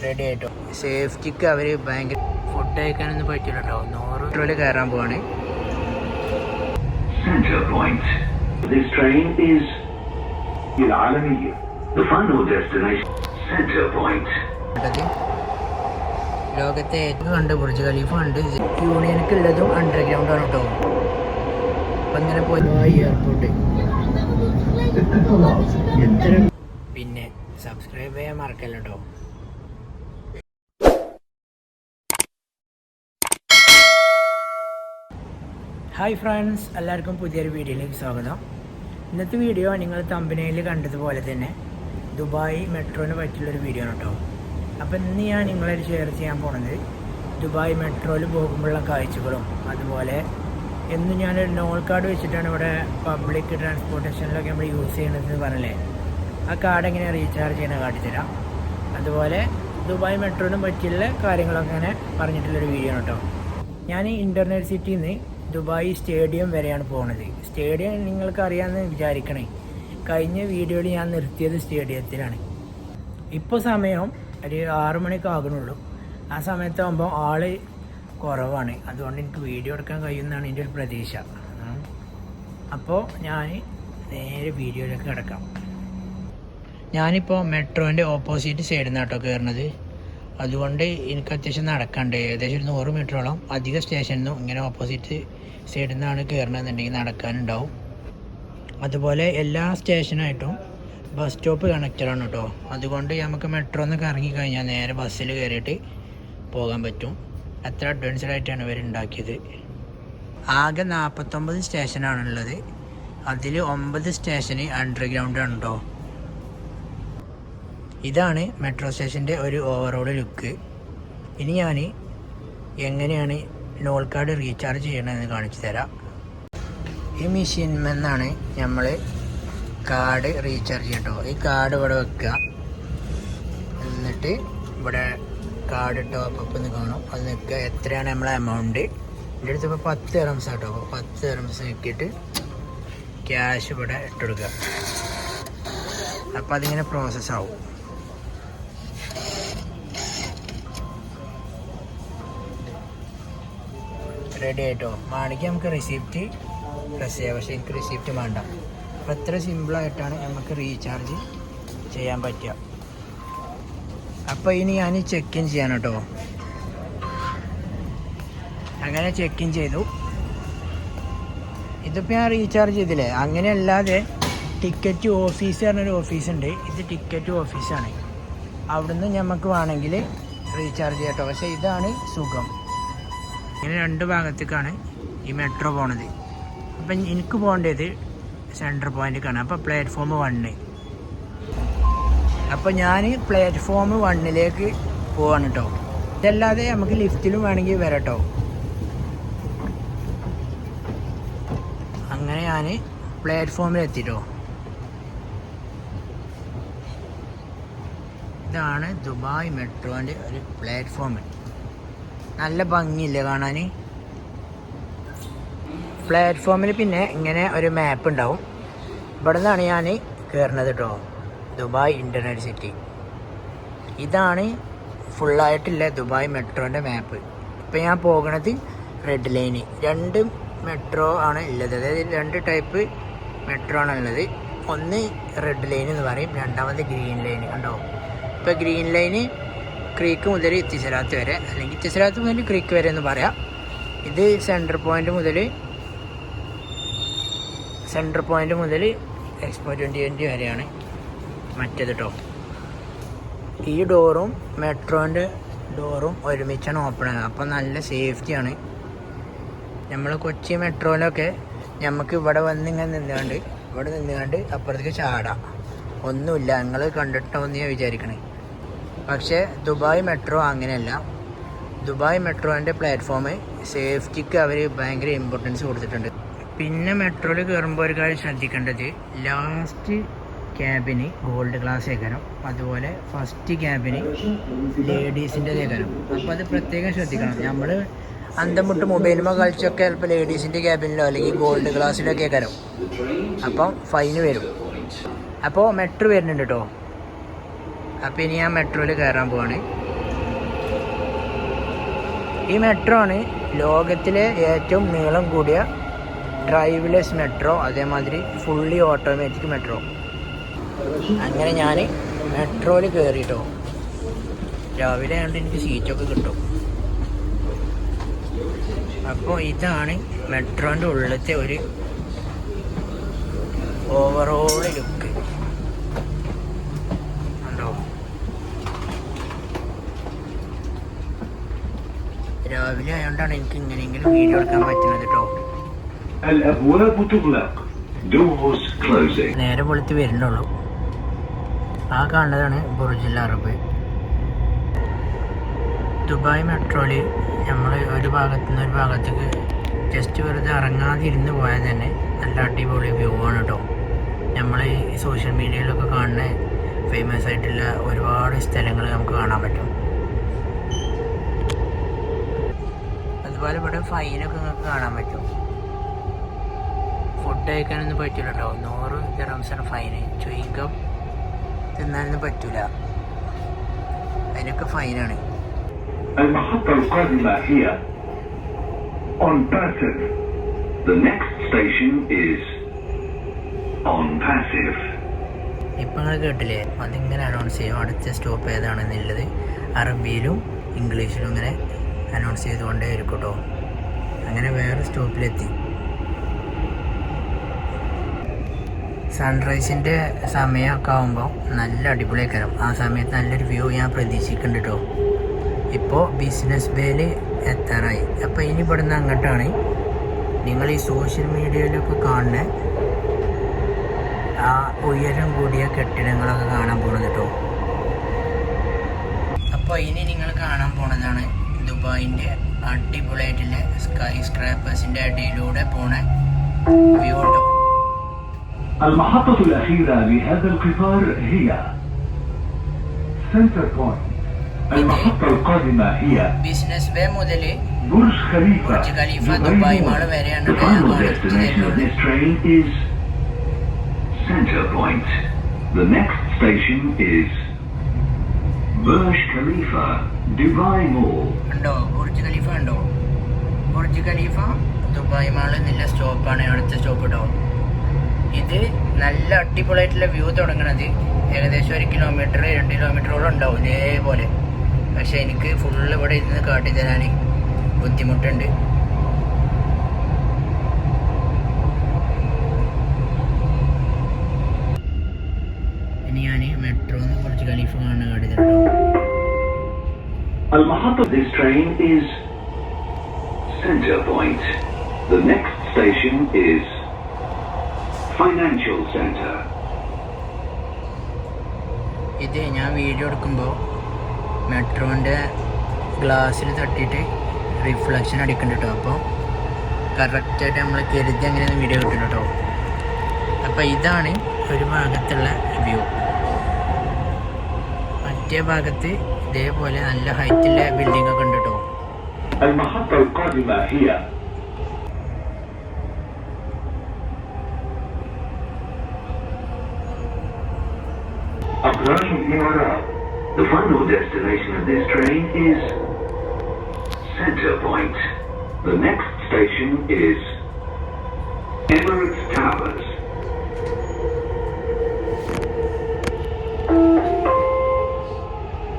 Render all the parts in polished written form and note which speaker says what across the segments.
Speaker 1: Ready ആയിട്ടോ. സേഫ്റ്റിക്ക് അവർ ഭയങ്കര ഫുഡ് കഴിക്കാനൊന്നും പറ്റില്ല കേട്ടോ. 100 മെട്രോയിൽ കയറാൻ പോവാണ്.
Speaker 2: This train is the final destination, Center Point.
Speaker 1: ലോകത്തെ ഏറ്റവും കണ്ട് ബുർജ് ഖലീഫ ഉണ്ട്. യൂണിയനിക്കുള്ളതും അണ്ടർഗ്രൗണ്ട് ആണ് കേട്ടോ. അപ്പം ഇങ്ങനെ പോയി എയർപോർട്ട്. പിന്നെ സബ്സ്ക്രൈബ് ചെയ്യാൻ മറക്കല്ല കേട്ടോ. ഹായ് ഫ്രണ്ട്സ്, എല്ലാവർക്കും പുതിയൊരു വീഡിയോയിലേക്ക് സ്വാഗതം. ഇന്നത്തെ വീഡിയോ നിങ്ങൾ തമ്പനയിൽ കണ്ടതുപോലെ തന്നെ ദുബായ് മെട്രോനെ പറ്റിയുള്ളൊരു വീഡിയോ ആണ് കേട്ടോ. അപ്പോൾ ഇന്ന് ഞാൻ നിങ്ങളായിട്ട് ഷെയർ ചെയ്യാൻ പോകുന്നത് ദുബായ് മെട്രോയിൽ പോകുമ്പോഴുള്ള കാഴ്ചകളും, അതുപോലെ എന്നും ഞാനൊരു നോൾ കാർഡ് വെച്ചിട്ടാണ് ഇവിടെ പബ്ലിക് ട്രാൻസ്പോർട്ടേഷനിലൊക്കെ നമ്മൾ യൂസ് ചെയ്യണതെന്ന് പറഞ്ഞല്ലേ, ആ കാർഡ് എങ്ങനെ റീചാർജ് ചെയ്യണ കാട്ടിത്തരാം. അതുപോലെ ദുബായ് മെട്രോനെ പറ്റിയുള്ള കാര്യങ്ങളൊക്കെ അങ്ങനെ പറഞ്ഞിട്ടുള്ളൊരു വീഡിയോ ആണ് കേട്ടോ. ഞാൻ ഇൻ്റർനെറ്റ് സിറ്റിയിൽ നിന്ന് ദുബായ് സ്റ്റേഡിയം വരെയാണ് പോകുന്നത്. സ്റ്റേഡിയം നിങ്ങൾക്ക് അറിയാമെന്ന് വിചാരിക്കണേ. കഴിഞ്ഞ വീഡിയോയിൽ ഞാൻ നിർത്തിയത് സ്റ്റേഡിയത്തിലാണ്. ഇപ്പോൾ സമയം ഒരു 6 മണിക്ക് ആകുന്നുള്ളൂ. ആ സമയത്താകുമ്പോൾ ആൾ കുറവാണ്. അതുകൊണ്ട് എനിക്ക് വീഡിയോ എടുക്കാൻ കഴിയുമെന്നാണ് എൻ്റെ ഒരു പ്രതീക്ഷ. അപ്പോൾ ഞാൻ നേരെ വീഡിയോയിലേക്ക് കിടക്കാം. ഞാനിപ്പോൾ മെട്രോൻ്റെ ഓപ്പോസിറ്റ് സൈഡിൽ നിന്നാണ് കേട്ടോ കയറുന്നത്. അതുകൊണ്ട് എനിക്ക് അത്യാവശ്യം നടക്കണ്ടേ, ഏകദേശം ഒരു 100 മീറ്ററോളം അധിക സ്റ്റേഷനിൽ നിന്നും ഇങ്ങനെ ഓപ്പോസിറ്റ് സൈഡിൽ നിന്നാണ് കയറണമെന്നുണ്ടെങ്കിൽ നടക്കാനുണ്ടാവും. അതുപോലെ എല്ലാ സ്റ്റേഷനായിട്ടും ബസ് സ്റ്റോപ്പ് കണക്റ്റഡാണ് കേട്ടോ. അതുകൊണ്ട് നമുക്ക് മെട്രോ എന്നൊക്കെ ഇറങ്ങിക്കഴിഞ്ഞാൽ നേരെ ബസ്സിൽ കയറിയിട്ട് പോകാൻ പറ്റും. അത്ര അഡ്വാൻസ്ഡ് ആയിട്ടാണ് ഇവർ ഉണ്ടാക്കിയത്. ആകെ 49 സ്റ്റേഷനാണുള്ളത്. അതിൽ 9 സ്റ്റേഷന് അണ്ടർഗ്രൗണ്ടാണ് കേട്ടോ. ഇതാണ് മെട്രോ സ്റ്റേഷൻ്റെ ഒരു ഓവറോൾ ലുക്ക്. ഇനി ഞാൻ എങ്ങനെയാണ് നോൾ കാർഡ് റീചാർജ് ചെയ്യണമെന്ന് കാണിച്ചു തരാം. ഈ മെഷീനിൽ നമ്മൾ കാർഡ് റീചാർജ് ചെയ്യട്ടോ. ഈ കാർഡ് ഇവിടെ വെക്കുക. എന്നിട്ട് ഇവിടെ കാർഡ് ടോപ്പ് എന്ന് കാണും, അത് നിൽക്കുക. എത്രയാണ് നമ്മളെ എമൗണ്ട്? എൻ്റെ അടുത്ത് ഇപ്പോൾ 10 ദിർഹംസ് കേട്ടോ. അപ്പോൾ 10 ദിർഹംസ് നോക്കിയിട്ട് ക്യാഷ് ഇവിടെ ഇട്ടുകൊടുക്കുക. അപ്പോൾ അതിങ്ങനെ പ്രോസസ്സാവും. റെഡി ആയിട്ടോ. മാണിക്ക് നമുക്ക് റെസിപ്റ്റ് പ്രസ് ചെയ്യാം, പക്ഷേ എനിക്ക് റെസിപ്റ്റ് വേണ്ട. അപ്പോൾ എത്ര സിമ്പിളായിട്ടാണ് നമുക്ക് റീചാർജ് ചെയ്യാൻ പറ്റുക. അപ്പോൾ ഇനി ഞാൻ ചെക്ക് ഇൻ ചെയ്യാൻ കേട്ടോ. അങ്ങനെ ചെക്ക് ഇൻ ചെയ്തു. ഇതിപ്പോൾ ഞാൻ റീചാർജ് ചെയ്തില്ലേ. അങ്ങനെ അല്ലാതെ ടിക്കറ്റ് ഓഫീസ് പറഞ്ഞൊരു ഓഫീസുണ്ട്. ഇത് ടിക്കറ്റ് ഓഫീസാണ്. അവിടുന്ന് നമുക്ക് വേണമെങ്കിൽ റീചാർജ് ചെയ്യാം കേട്ടോ. പക്ഷേ ഇതാണ് സുഖം. ഇങ്ങനെ 2 ഭാഗത്തേക്കാണ് ഈ മെട്രോ പോണത്. അപ്പം എനിക്ക് പോകേണ്ടത് സെൻട്രൽ പോയിന്റിലേക്കാണ്. അപ്പോൾ പ്ലാറ്റ്ഫോം 1. അപ്പോൾ ഞാൻ പ്ലാറ്റ്ഫോം 1ലേക്ക് പോവാണ് കേട്ടോ. ഇതല്ലാതെ നമുക്ക് ലിഫ്റ്റിലും വേണമെങ്കിൽ വരാം കേട്ടോ. അങ്ങനെ ഞാൻ പ്ലാറ്റ്ഫോമിൽ എത്തിട്ടോ. ഇതാണ് ദുബായ് മെട്രോൻ്റെ ഒരു പ്ലാറ്റ്ഫോം. നല്ല ഭംഗിയില്ലേ കാണാൻ. പ്ലാറ്റ്ഫോമിൽ പിന്നെ ഇങ്ങനെ ഒരു മാപ്പ് ഉണ്ടാവും. ഇവിടെ നിന്നാണ് ഞാൻ കയറുന്നത് കേട്ടോ. Dubai internet city. ഇതാണ് ഫുള്ളായിട്ടുള്ള ദുബായ് മെട്രോൻ്റെ മാപ്പ്. ഇപ്പോൾ ഞാൻ പോകുന്നത് റെഡ് ലൈന്. 2 മെട്രോ ആണ് ഉള്ളത്. അതായത് 2 ടൈപ്പ് മെട്രോ ആണ് ഉള്ളത്. ഒന്ന് റെഡ് ലൈൻ എന്ന് പറയും, രണ്ടാമത് ഗ്രീൻ ലൈൻ. കണ്ടോ? ഇപ്പോൾ ഗ്രീൻ ലൈന് ക്രീക്ക് മുതൽ ഇത്തിസലാത്ത് വരെ, അല്ലെങ്കിൽ ഇത്തിസലാത്ത് മുതൽ ക്രീക്ക് വരെ എന്ന് പറയാം. ഇത് സെൻട്രൽ പോയിൻ്റ് മുതൽ എക്സ്പോ 2020 വരെയാണ് മറ്റേത് കേട്ടോ. ഈ ഡോറും മെട്രോൻ്റെ ഡോറും ഒരുമിച്ചാണ് ഓപ്പൺ ആകുക. അപ്പോൾ നല്ല സേഫ്റ്റിയാണ്. നമ്മൾ കൊച്ചി മെട്രോയിലൊക്കെ നമുക്ക് ഇവിടെ നിന്നുകൊണ്ട് അപ്പുറത്തേക്ക് ചാടാം. ഒന്നുമില്ല, നിങ്ങൾ കണ്ടിട്ടോന്ന് ഞാൻ വിചാരിക്കണേ. പക്ഷേ ദുബായ് മെട്രോ അങ്ങനെയല്ല. ദുബായ് മെട്രോൻ്റെ പ്ലാറ്റ്ഫോം സേഫ്റ്റിക്ക് അവർ ഭയങ്കര ഇമ്പോർട്ടൻസ് കൊടുത്തിട്ടുണ്ട്. പിന്നെ മെട്രോയിൽ കയറുമ്പോൾ ഒരു കാര്യം ശ്രദ്ധിക്കേണ്ടത്, ലാസ്റ്റ് ക്യാബിന് ഗോൾഡ് ക്ലാസ് ഏകരം, അതുപോലെ ഫസ്റ്റ് ക്യാബിന് ലേഡീസിൻ്റെ ഏകരം. അപ്പോൾ അത് പ്രത്യേകം ശ്രദ്ധിക്കണം. നമ്മൾ അന്തം വിട്ട് മൊബൈലുമ്പോൾ കളിച്ചൊക്കെ ചിലപ്പോൾ ലേഡീസിൻ്റെ ക്യാബിനിലോ അല്ലെങ്കിൽ ഗോൾഡ് ക്ലാസ്സിലൊക്കെ ഏകരം. അപ്പം ഫൈന് വരും. അപ്പോൾ മെട്രോ വരുന്നുണ്ട് കേട്ടോ. അപ്പോൾ ഇനി ഞാൻ മെട്രോയിൽ കയറാൻ പോവാണ്. ഈ മെട്രോ ആണ് ലോകത്തിലെ ഏറ്റവും നീളം കൂടിയ ഡ്രൈവർലെസ് മെട്രോ, അതേമാതിരി ഫുള്ളി ഓട്ടോമാറ്റിക് മെട്രോ. അങ്ങനെ ഞാൻ മെട്രോയിൽ കയറിയിട്ടോ. രാവിലെ ആയതുകൊണ്ട് എനിക്ക് സീറ്റൊക്കെ കിട്ടും. അപ്പോൾ ഇതാണ് മെട്രോൻ്റെ ഉള്ളിലത്തെ ഒരു ഓവറോൾ ലുക്ക്. ഉണ്ടോ? രാവിലെ ആയതുകൊണ്ടാണ് എനിക്ക് ഇങ്ങനെയെങ്കിലും വീഡിയോ എടുക്കാൻ പറ്റുന്നത് കേട്ടോ. നേരെ വെളുത്ത് വരുന്നുള്ളൂ. ആ കാണുന്നതാണ് ബുർജുൽ അറബ്. ദുബായ് മെട്രോയിൽ നമ്മൾ ഒരു ഭാഗത്തു നിന്ന് ഒരു ഭാഗത്തേക്ക് ജസ്റ്റ് വെറുതെ ഇറങ്ങാതെ ഇരുന്ന് പോയാൽ തന്നെ നല്ല അടിപൊളി വ്യൂ ആണ് കേട്ടോ. നമ്മൾ ഈ സോഷ്യൽ മീഡിയയിലൊക്കെ കാണുന്ന ഫേമസ് ആയിട്ടുള്ള ഒരുപാട് സ്ഥലങ്ങൾ നമുക്ക് കാണാൻ പറ്റും. അതുപോലെ ഇവിടെ ഫൈനൊക്കെ നിങ്ങൾക്ക് കാണാൻ പറ്റും. ഫുഡ് കഴിക്കാനൊന്നും പറ്റില്ല കേട്ടോ. 100 ദിർഹംസാണ് ഫൈന്. ചുയിങ്കം തിന്നാനൊന്നും പറ്റില്ല, അതിനൊക്കെ ഫൈനാണ്.
Speaker 2: المحطة القادمة هي on passive. The next station is on passive.
Speaker 1: ഇപ്പം നിങ്ങൾ കേട്ടില്ലേ, അതിങ്ങനെ അനൗൺസ് ചെയ്യും അടുത്ത സ്റ്റോപ്പ് ഏതാണെന്നുള്ളത്. അറബിയിലും ഇംഗ്ലീഷിലും ഇങ്ങനെ അനൗൺസ് ചെയ്തുകൊണ്ടേ ഇരിക്കും കേട്ടോ. അങ്ങനെ വേറെ സ്റ്റോപ്പിലെത്തി. സൺറൈസിൻ്റെ സമയമൊക്കെ ആകുമ്പോൾ നല്ല അടിപൊളിയാക്കരം. ആ സമയത്ത് നല്ലൊരു വ്യൂ ഞാൻ പ്രതീക്ഷിക്കുന്നുണ്ട് കേട്ടോ. ഇപ്പോൾ ബിസിനസ് ബേയിൽ എത്താറായി. അപ്പോൾ ഇനി ഇവിടുന്ന് അങ്ങോട്ടാണ് നിങ്ങൾ ഈ സോഷ്യൽ മീഡിയയിലൊക്കെ കാണുന്ന ആ ഉയരം കൂടിയ കെട്ടിടങ്ങളൊക്കെ കാണാൻ പോണത് കേട്ടോ. അപ്പോൾ ഇനി നിങ്ങൾ കാണാൻ പോണതാണ് ദുബായിൻ്റെ അടിപൊളിയായിട്ടുള്ള സ്കൈ സ്ക്രാപ്പേഴ്സിൻ്റെ അടിയിലൂടെ പോണ വ്യൂ കേട്ടോ.
Speaker 2: المحطة الأخيرة لهذا القطار هي سنتر بوينت. المحطة القادمة هي
Speaker 1: ബിസിനസ് ബേ മുതൽ
Speaker 2: برج خليفة.
Speaker 1: ബുർജ് ഖലീഫ ദുബായ് മാൾ വരെയാണ്.
Speaker 2: The final destination of this train is Center Point. The next station is Burj Khalifa, Dubai Mall.
Speaker 1: ഉണ്ടോ? ബുർജ് ഖലീഫ ഉണ്ടോ? ബുർജ് ഖലീഫ ദുബായ് മാൾ എന്നുള്ള സ്റ്റോപ്പാണ് അടുത്ത stop കേട്ടോ. ഇത് നല്ല അടിപൊളിയായിട്ടുള്ള വ്യൂ തുടങ്ങണത് ഏകദേശം 1 കിലോമീറ്റർ 2 കിലോമീറ്ററോളം ഉണ്ടാവും ഇതേപോലെ. പക്ഷെ എനിക്ക് ഫുള്ള് ഇവിടെ ഇരുന്ന് കാട്ടിത്തരാൻ ബുദ്ധിമുട്ടുണ്ട്. ഇനി ഞാൻ മെട്രോന്ന് കുറച്ച് ഖലീഫ കാണാൻ കാട്ടിത്തരട്ടോ.
Speaker 2: المحطة this train is Center Point. The next station is Financial Center.
Speaker 1: ഇത് ഞാൻ വീഡിയോ എടുക്കുമ്പോൾ മെട്രോൻ്റെ ഗ്ലാസ്സിൽ തട്ടിയിട്ട് റിഫ്ലക്ഷൻ അടിക്കുന്നുണ്ട് കേട്ടോ. അപ്പോൾ കറക്റ്റായിട്ട് നമ്മൾ കരുതി അങ്ങനെയൊന്നും വീഡിയോ കിട്ടും കേട്ടോ. അപ്പോൾ ഇതാണ് ഒരു ഭാഗത്തുള്ള വ്യൂ. മറ്റേ ഭാഗത്ത് ഇതേപോലെ നല്ല ഹൈറ്റുള്ള ബിൽഡിംഗ് ഒക്കെ ഉണ്ട് കേട്ടോ.
Speaker 2: المحطة القادمة هي أبراج الإمارات. The final destination of this train is Center Point. The next station is Emirates Towers.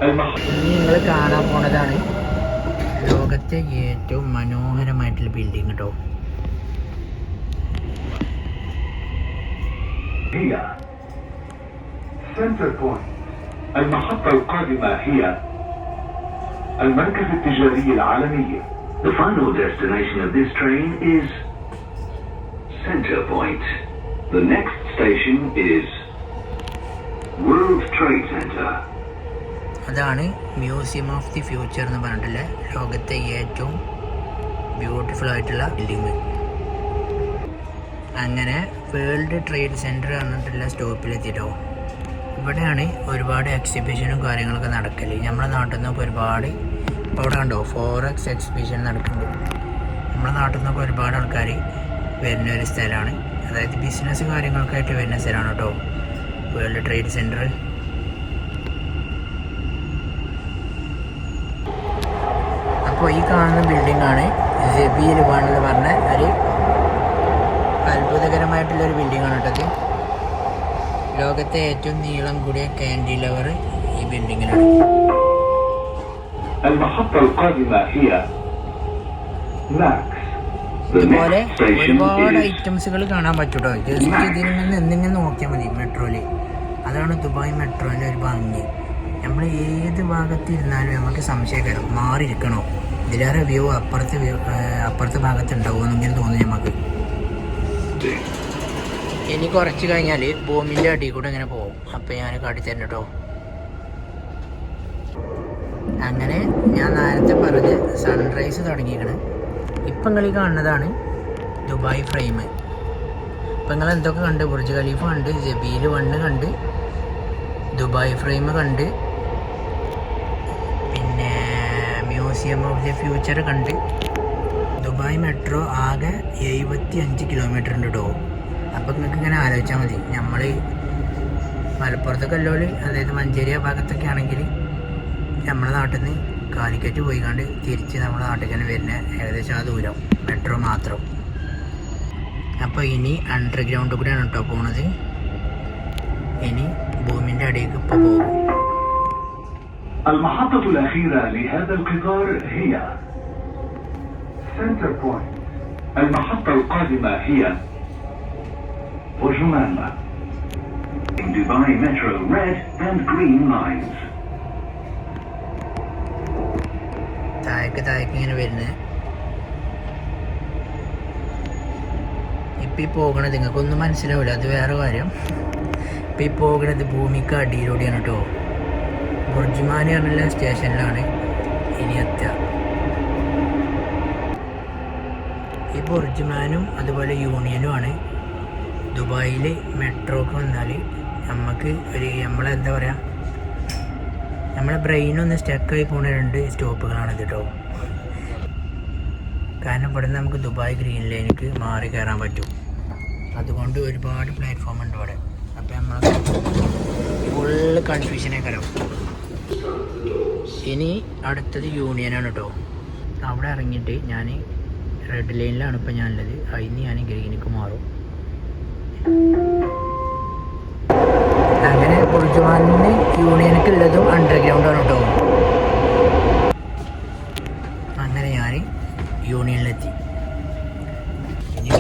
Speaker 1: ഇനി നിങ്ങൾ കാണാൻ പോണതാണ് ലോകത്തെ ഏറ്റവും മനോഹരമായിട്ടുള്ള ബിൽഡിംഗ് കേട്ടോ.
Speaker 2: هي Center Point. المحطة القادمة هي المركز التجاري العالمي. The final destination of this train is Center Point. The next station is World Trade Center.
Speaker 1: അതാണ് museum of the future എന്ന് പറഞ്ഞിട്ടുള്ള ലോകത്തെ ഏറ്റവും ബ്യൂട്ടിഫുൾ ആയിട്ടുള്ള ബിൽഡിങ്. അങ്ങനെ വേൾഡ് ട്രേഡ് സെൻറ്റർ പറഞ്ഞിട്ടുള്ള സ്റ്റോപ്പിലെത്തിയിട്ടോ. ഇവിടെയാണ് ഒരുപാട് എക്സിബിഷനും കാര്യങ്ങളൊക്കെ നടക്കൽ. നമ്മുടെ നാട്ടിൽ നിന്നൊക്കെ ഒരുപാട് ഇപ്പോൾ അവിടെ കണ്ടോ ഫോറക്സ് എക്സിബിഷൻ നടക്കുന്നുണ്ട്. നമ്മുടെ നാട്ടിൽ നിന്നൊക്കെ ഒരുപാട് ആൾക്കാർ വരുന്ന ഒരു സ്ഥലമാണ്. അതായത് ബിസിനസ് കാര്യങ്ങൾക്കായിട്ട് വരുന്ന സ്ഥലമാണ് കേട്ടോ വേൾഡ് ട്രേഡ് സെൻറ്റർ. അപ്പോൾ ഈ കാണുന്ന ബിൽഡിംഗാണ് ജബീൽ 1 എന്ന് പറഞ്ഞ ഒരു അത്ഭുതകരമായിട്ടുള്ളൊരു ബിൽഡിംഗാണ് കേട്ടത്. ലോകത്തെ ഏറ്റവും നീളം കൂടിയ കാൻഡിലവർ ഈ ബിൽഡിങ്ങിലാണ്. ഇതുപോലെ ഒരുപാട് ഐറ്റംസുകൾ കാണാൻ പറ്റൂട്ടോ. ജസ്റ്റ് ഇതിൽ നിന്ന് എന്തെങ്കിലും നോക്കിയാൽ മതി മെട്രോയിൽ. അതാണ് ദുബായ് മെട്രോൻ്റെ ഒരു ഭംഗി. നമ്മൾ ഏത് ഭാഗത്തിരുന്നാലും നമുക്ക് സംശയകരം മാറിയിരിക്കണോ, ഇതിലേറെ വ്യൂ അപ്പുറത്തെ ഭാഗത്ത് ഉണ്ടാവുമെന്നെങ്കിലും തോന്നുന്നു നമുക്ക്. ഇനി കുറച്ച് കഴിഞ്ഞാൽ ഭൂമിൻ്റെ അടിയിൽ കൂടെ ഇങ്ങനെ പോകും. അപ്പോൾ ഞാൻ കാട്ടിത്തരണം കേട്ടോ. അങ്ങനെ ഞാൻ നേരത്തെ പറഞ്ഞ സൺറൈസ് തുടങ്ങിയിരിക്കണം. ഇപ്പം നിങ്ങൾ കാണുന്നതാണ് ദുബായ് ഫ്രെയിം. ഇപ്പം നിങ്ങൾ എന്തൊക്കെ കണ്ട്? ബുർജ് ഖലീഫ കണ്ട്, ജബീൽ 1 കണ്ട്, ദുബായ് ഫ്രെയിം കണ്ട്, പിന്നെ മ്യൂസിയം ഓഫ് ദി ഫ്യൂച്ചർ കണ്ട്. ദുബായ് മെട്രോ ആകെ 75 കിലോമീറ്റർ ഉണ്ട് കേട്ടോ. അപ്പം നിങ്ങൾക്ക് ഇങ്ങനെ ആലോചിച്ചാൽ മതി, നമ്മൾ മലപ്പുറത്തെ കല്ലോളി, അതായത് മഞ്ചേരിയ ഭാഗത്തൊക്കെ ആണെങ്കിൽ നമ്മുടെ നാട്ടിൽ നിന്ന് കാലിക്കറ്റ് പോയി കണ്ട് തിരിച്ച് നമ്മുടെ നാട്ടിൽ തന്നെ വരുന്ന ഏകദേശം ആ ദൂരം മെട്രോ മാത്രം. അപ്പോൾ ഇനി അണ്ടർഗ്രൗണ്ട് കൂടെയാണ് കേട്ടോ പോണത്. ഇനി ഭൂമിൻ്റെ അടിയിലേക്ക് ഇപ്പോൾ പോകും.
Speaker 2: المحطة الأخيرة لهذا القطار هي سنتر بوينت. المحطة القادمة هي وجمانة. In Dubai Metro red and green lines.
Speaker 1: താഴേക്ക് ഇങ്ങനെ വരുന്നത്. ഇപ്പം ഈ പോകണത് നിങ്ങൾക്കൊന്നും മനസ്സിലാവില്ല, അത് വേറെ കാര്യം. ഇപ്പം ഈ പോകണത് ഭൂമിക്ക് അടിയിലൂടെയാണ് കേട്ടോ. ബുർജ്മാനി പറഞ്ഞുള്ള സ്റ്റേഷനിലാണ് ഇനി എത്തുക. ഈ ബുർജ്മാനും അതുപോലെ യൂണിയനുമാണ് ദുബായിൽ മെട്രോക്ക് വന്നാൽ നമുക്ക് നമ്മളെന്താ പറയുക, നമ്മളെ ബ്രെയിനൊന്ന് സ്റ്റക്കായി പോകുന്ന 2 സ്റ്റോപ്പുകളാണിത് കേട്ടോ. കാരണം ഇവിടെ നിന്ന് നമുക്ക് ദുബായ് ഗ്രീൻ ലൈനിലേക്ക് മാറി കയറാൻ പറ്റും. അതുകൊണ്ട് ഒരുപാട് പ്ലാറ്റ്ഫോം ഉണ്ട് ഇവിടെ. അപ്പോൾ നമ്മൾ ഫുള്ള് കൺഫ്യൂഷനെ കയറും. ഇനി അടുത്തത് യൂണിയനാണ് കേട്ടോ. അവിടെ ഇറങ്ങിയിട്ട് ഞാൻ റെഡ് ലൈനിലാണ് ഇപ്പോൾ ഞാനുള്ളത്. അതിന് ഞാൻ ഗ്രീനിക്ക് മാറും. അങ്ങനെ ബുർജ്മാനിന് യൂണിയനക്ക് ഉള്ളതും അണ്ടർഗ്രൗണ്ടാണ് കേട്ടോ. അങ്ങനെ ഞാൻ യൂണിയനിലെത്തി. ഇനി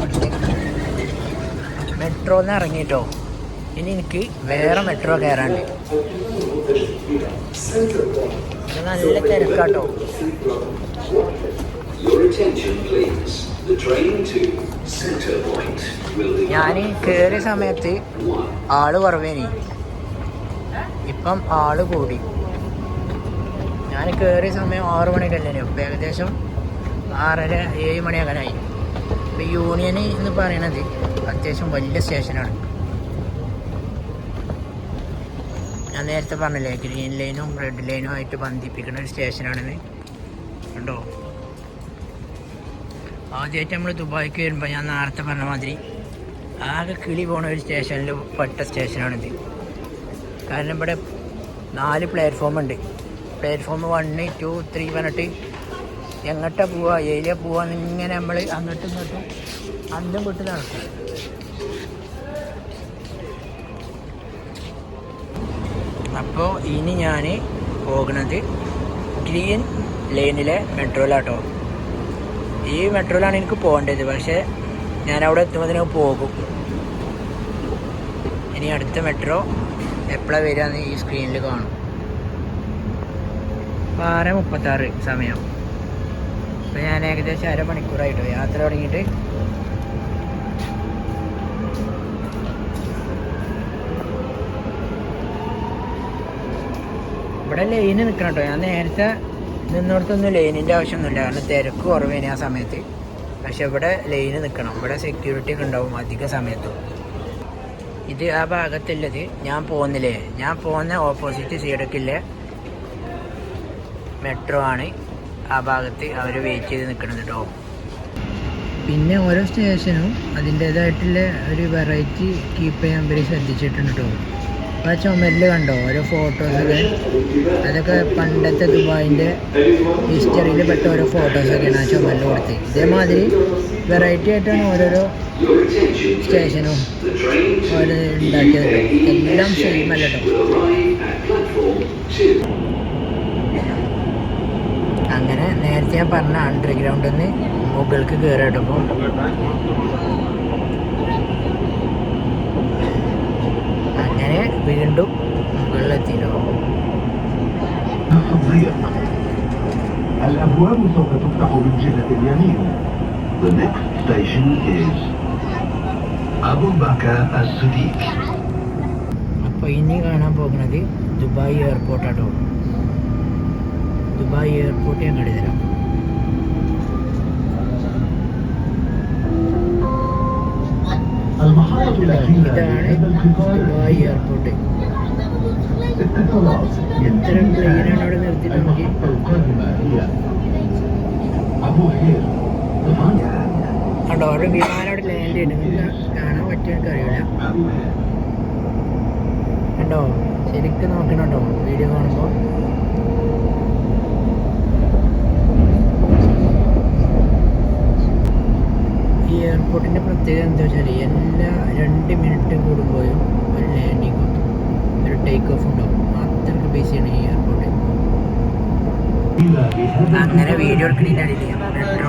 Speaker 1: മെട്രോന്ന് ഇറങ്ങിട്ടോ. ഇനി എനിക്ക് വേറെ മെട്രോ കയറാണ്ട്. നല്ല തിരക്കാട്ടോ. ഞാൻ കയറിയ സമയത്ത് ആള് കുറവേനി, ഇപ്പം ആള് കൂടി. ഞാൻ കയറിയ സമയം 6 മണിക്കല്ലേ, ഇപ്പം ഏകദേശം 6:30-7 മണിയാകാനായി. ഇപ്പം യൂണിയൻ എന്ന് പറയണത് അത്യാവശ്യം വലിയ സ്റ്റേഷനാണ്. ഞാൻ നേരത്തെ പറഞ്ഞില്ലേ, ഗ്രീൻ ലൈനും റെഡ് ലൈനും ആയിട്ട് ബന്ധിപ്പിക്കുന്ന ഒരു സ്റ്റേഷനാണെന്ന് കണ്ടോ. ആദ്യമായിട്ട് നമ്മൾ ദുബായിക്ക് വരുമ്പോൾ ഞാൻ നേരത്തെ പറഞ്ഞ മാതിരി ആകെ കിളി പോണ ഒരു സ്റ്റേഷനിൽ പെട്ട സ്റ്റേഷനാണിത്. കാരണം ഇവിടെ 4 പ്ലാറ്റ്ഫോം ഉണ്ട്. പ്ലാറ്റ്ഫോം 1, 2, 3 പറഞ്ഞിട്ട് എങ്ങോട്ടാ പോവുക, ഏരിയ പോവാന്ന് ഇങ്ങനെ നമ്മൾ അങ്ങോട്ടും ഇങ്ങോട്ടും അന്തം വിട്ട് നടക്കും. അപ്പോൾ ഇനി ഞാൻ പോകുന്നത് ഗ്രീൻ ലൈനിലെ മെട്രോയിലാട്ടോ. ഈ മെട്രോയിലാണ് എനിക്ക് പോകേണ്ടത്, പക്ഷേ ഞാൻ അവിടെ എത്തുമ്പോൾ പോകും. ഇനി അടുത്ത മെട്രോ എപ്പോഴാണ് വരികയെന്ന് ഈ സ്ക്രീനിൽ കാണും. 6:36 സമയം. അപ്പോൾ ഞാൻ ഏകദേശം അരമണിക്കൂറായിട്ടോ യാത്ര തുടങ്ങിയിട്ട്. ഇവിടെ ലൈന് നിൽക്കണം കേട്ടോ. ഞാൻ നേരത്തെ നിന്നിടത്തൊന്നും ലൈനിൻ്റെ ആവശ്യമൊന്നുമില്ല, കാരണം തിരക്ക് കുറവേനെ ആ സമയത്ത്. പക്ഷെ ഇവിടെ ലൈന് നിൽക്കണം. ഇവിടെ സെക്യൂരിറ്റി ഒക്കെ ഉണ്ടാവും അധിക സമയത്തും. ഇത് ആ ഭാഗത്തുള്ളത് ഞാൻ പോകുന്നില്ലേ, ഞാൻ പോകുന്ന ഓപ്പോസിറ്റ് സൈഡൊക്കെയില്ല മെട്രോ ആണ്. ആ ഭാഗത്ത് അവർ വെയിറ്റ് ചെയ്ത് നിൽക്കണം കേട്ടോ. പിന്നെ ഓരോ സ്റ്റേഷനും അതിൻ്റേതായിട്ടുള്ള ഒരു വെറൈറ്റി കീപ്പ് ചെയ്യാൻ ഇവർ ശ്രദ്ധിച്ചിട്ടുണ്ട് കേട്ടോ. ആ ചുമരിൽ കണ്ടോ ഓരോ ഫോട്ടോസൊക്കെ, അതൊക്കെ പണ്ടത്തെ ദുബായിൻ്റെ ഹിസ്റ്ററിയിൽ പെട്ട ഓരോ ഫോട്ടോസൊക്കെയാണ് ആ ചുമരിൽ കൊടുത്തത്. ഇതേമാതിരി വെറൈറ്റി ആയിട്ടാണ് ഓരോരോ സ്റ്റേഷനും ഓരോ ഉണ്ടാക്കിയത്. എല്ലാം സെയിം അല്ല കേട്ടോ. അങ്ങനെ നേരത്തെ ഞാൻ പറഞ്ഞ അണ്ടർഗ്രൗണ്ടിൽ നിന്ന് മുകൾക്ക് കയറിയിട്ടപ്പോൾ അങ്ങനെ വീണ്ടും മുകളിലെത്തിയിട്ടോ.
Speaker 2: الأبواب سوف تفتح من جهة اليمين. The next station is أبو بكر الصديق.
Speaker 1: അപ്പോൾ ഇനി കാണാൻ പോകുന്നത് ദുബായ് എയർപോർട്ടാട്ടോ. ദുബായ് എയർപോർട്ട് ഞാൻ കണ്ടുതരാം. ഇതാണ് ദുബായ് എയർപോർട്ട്. എത്ര പ്ലെയിനാണ് അവിടെ നിർത്തിയിട്ടുണ്ടെങ്കിൽ കണ്ടോ അവിടെ വിമാനം അവിടെ ലാൻഡ് ചെയ്യുന്നുണ്ട്. കാണാൻ പറ്റുമോ എനിക്കറിയില്ല. കണ്ടോ ശരിക്കും നോക്കണം കേട്ടോ വീഡിയോ കാണുമ്പോൾ. ഈ എയർപോർട്ടിൻ്റെ പ്രത്യേകത എന്താ വെച്ചാൽ എല്ലാ 2 മിനിറ്റ് കൂടുമ്പോഴും ഒരു ലാൻഡിങ്ങും ഒരു ടേക്ക് ഓഫ് ഉണ്ടാവും. അത്രയ്ക്ക് ബിസിയാണ് ഈ എയർപോർട്ട്. അങ്ങനെ വീഡിയോ എടുക്കണതിൻ്റെ ഇടയിൽ മെട്രോ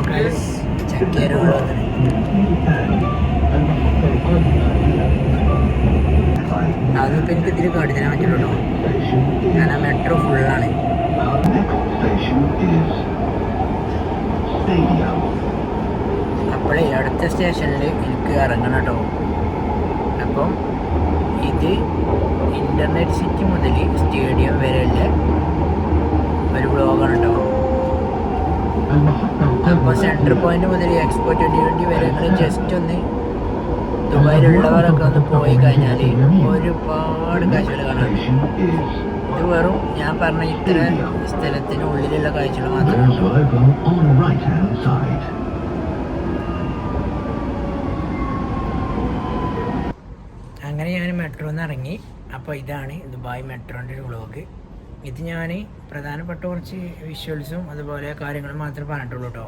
Speaker 1: ചെക്കേറുകൾ അതിപ്പോൾ എനിക്ക് ഇതിൽ കാട്ടി തരാൻ പറ്റുള്ളൂ കാരണം മെട്രോ ഫുള്ളാണ്. അപ്പോഴേ അടുത്ത സ്റ്റേഷനിൽ എനിക്ക് ഇറങ്ങണം കേട്ടോ. അപ്പം ഇത് ഇൻ്റർനെറ്റ് സിറ്റി മുതൽ സ്റ്റേഡിയം വരെയുള്ള ഒരു വ്ളോഗാണ് കേട്ടോ. അപ്പോൾ സെൻറ്റർ പോയിന്റ് മുതൽ എക്സ്പോ 2020 വരെ ജസ്റ്റ് ഒന്ന് ദുബായിലുള്ളവരൊക്കെ ഒന്ന് പോയി കഴിഞ്ഞാൽ ഒരുപാട് കാഴ്ചകൾ കാണാം. ഇത് വെറും ഞാൻ പറഞ്ഞ ഇത്ര സ്ഥലത്തിന് ഉള്ളിലുള്ള കാഴ്ചകൾ മാത്രമേ ഉള്ളൂ. അങ്ങനെ ഞാൻ മെട്രോന്ന് ഇറങ്ങി. അപ്പോൾ ഇതാണ് ദുബായ് മെട്രോൻ്റെ ഒരു വ്ളോഗ്. ഇത് ഞാൻ പ്രധാനപ്പെട്ട കുറച്ച് വിഷ്വൽസും അതുപോലെ കാര്യങ്ങളും മാത്രമേ പറഞ്ഞിട്ടുള്ളൂ കേട്ടോ.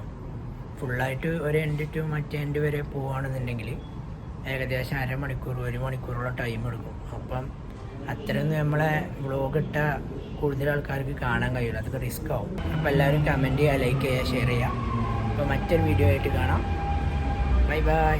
Speaker 1: ഫുള്ളായിട്ട് ഒരു എൻഡ് ടു മറ്റേ എൻഡ് വരെ പോവുകയാണെന്നുണ്ടെങ്കിൽ ഏകദേശം 1 മണിക്കൂർ 1 മണിക്കൂറോളം ടൈം എടുക്കും. അപ്പം അത്രയൊന്നും നമ്മളെ വ്ളോഗ് ഇട്ട കൂടുതൽ ആൾക്കാർക്ക് കാണാൻ കഴിയില്ല, അതൊക്കെ റിസ്ക് ആവും. അപ്പോൾ എല്ലാവരും കമൻറ്റ് ചെയ്യുക, ലൈക്ക് ചെയ്യുക, ഷെയർ ചെയ്യുക. അപ്പോൾ മറ്റൊരു വീഡിയോ ആയിട്ട് കാണാം. Bye bye.